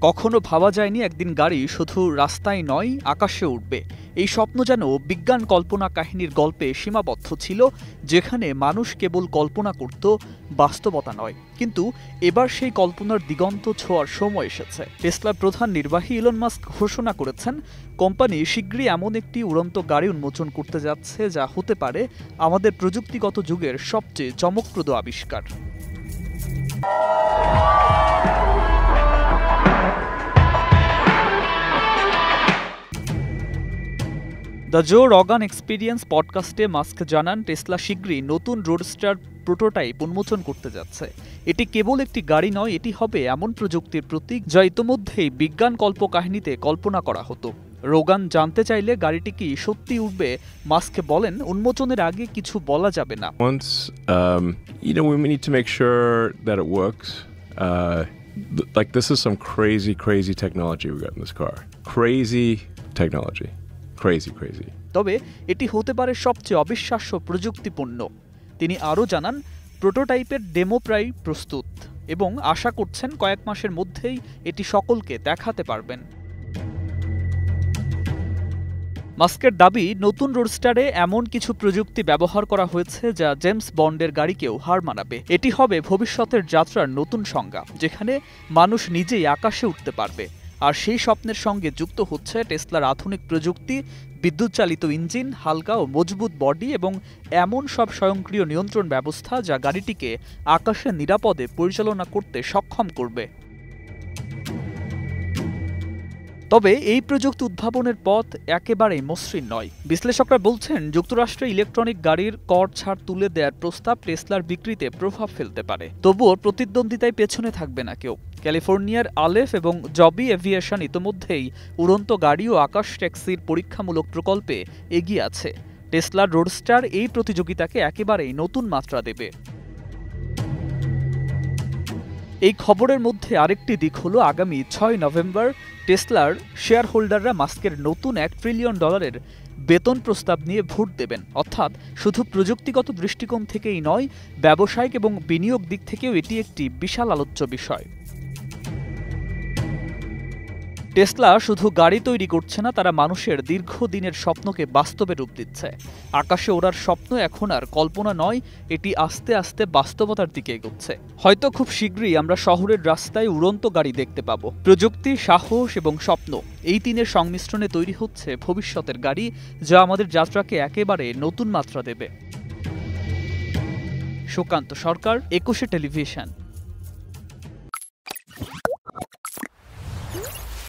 কখনো ভাবা যায়নি একদিন গাড়ি শুধু রাস্তায় নয়, আকাশে উঠবে। এই স্বপ্ন যেন বিজ্ঞান কল্পনা কাহিনীর গল্পে সীমাবদ্ধ ছিল, যেখানে মানুষ কেবল কল্পনা করত, বাস্তবতা নয়। কিন্তু এবার সেই কল্পনার দিগন্ত ছোঁয়ার সময় এসেছে। টেসলার প্রধান নির্বাহী ইলন মাস্ক ঘোষণা করেছেন, কোম্পানি শীঘ্রই এমন একটি উড়ন্ত গাড়ি উন্মোচন করতে যাচ্ছে যা হতে পারে আমাদের প্রযুক্তিগত যুগের সবচেয়ে চমকপ্রদ আবিষ্কার। The zoo rogan experience পডকাস্টে mask জানান, টেসলা শীঘ্রই নতুন রোডস্টার প্রোটোটাইপ উন্মোচন করতে যাচ্ছে। এটি কেবল একটি গাড়ি নয়, এটি হবে এমন প্রযুক্তির প্রতীক যা ইতোমধ্যেই বিজ্ঞান কল্পকাহিনীতে কল্পনা করা হতো। রোগান জানতে চাইলে গাড়িটি কি সত্যি উঠবে, মাস্ক বলেন, উন্মোচনের আগে কিছু বলা যাবে না। Once we need to make sure that it works. Like this is some crazy technology we got in this car. Crazy technology. Crazy. তবে এটি হতে পারে সবচেয়ে অবিশ্বাস্য প্রযুক্তিপূর্ণ। তিনি আরও জানান, প্রোটোটাইপের ডেমো প্রায় প্রস্তুত এবং আশা করছেন কয়েক মাসের মধ্যেই এটি সকলকে দেখাতে পারবেন। মাস্কের দাবি, নতুন রোডস্টারে এমন কিছু প্রযুক্তি ব্যবহার করা হয়েছে যা জেমস বন্ডের গাড়িকেও হার মানাবে। এটি হবে ভবিষ্যতের যাত্রার নতুন সংজ্ঞা, যেখানে মানুষ নিজেই আকাশে উঠতে পারবে। আর সেই স্বপ্নের সঙ্গে যুক্ত হচ্ছে টেসলার আধুনিক প্রযুক্তি, বিদ্যুৎ চালিত ইঞ্জিন, হালকা ও মজবুত বডি এবং এমন সব স্বয়ংক্রিয় নিয়ন্ত্রণ ব্যবস্থা যা গাড়িটিকে আকাশে নিরাপদে পরিচালনা করতে সক্ষম করবে। তবে এই প্রযুক্তি উদ্ভাবনের পথ একেবারেই মসৃণ নয়। বিশ্লেষকরা বলছেন, যুক্তরাষ্ট্রে ইলেকট্রনিক গাড়ির কর ছাড় তুলে দেওয়ার প্রস্তাব টেসলার বিক্রিতে প্রভাব ফেলতে পারে। তবুও প্রতিদ্বন্দ্বিতায় পেছনে থাকবে না কেউ। ক্যালিফোর্নিয়ার আলেফ এবং জবি এভিয়েশন ইতোমধ্যেই উড়ন্ত গাড়ি ও আকাশ ট্যাক্সির পরীক্ষামূলক প্রকল্পে এগিয়ে আছে। টেসলার রোডস্টার এই প্রতিযোগিতাকে একেবারেই নতুন মাত্রা দেবে। এই খবরের মধ্যে আরেকটি দিক হলো, আগামী 6 নভেম্বর টেসলার শেয়ার হোল্ডাররা মাস্কের নতুন $1 ট্রিলিয়ন বেতন প্রস্তাব নিয়ে ভোট দেবেন। অর্থাৎ শুধু প্রযুক্তিগত দৃষ্টিকোণ থেকেই নয়, ব্যবসায়িক এবং বিনিয়োগ দিক থেকেও এটি একটি বিশাল আলোচ্য বিষয়। টেসলা শুধু গাড়ি তৈরি করছে না, তারা মানুষের দীর্ঘদিনের স্বপ্নকে বাস্তবে রূপ দিচ্ছে। আকাশে ওড়ার স্বপ্ন এখন আর কল্পনা নয়, এটি আস্তে আস্তে বাস্তবতার দিকে এগোচ্ছে। হয়তো খুব শীঘ্রই আমরা শহরের রাস্তায় উড়ন্ত গাড়ি দেখতে পাবো। প্রযুক্তি, সাহস এবং স্বপ্ন, এই তিনের সংমিশ্রণে তৈরি হচ্ছে ভবিষ্যতের গাড়ি, যা আমাদের যাত্রাকে একেবারে নতুন মাত্রা দেবে। সুকান্ত সরকার, 21 টেলিভিশন।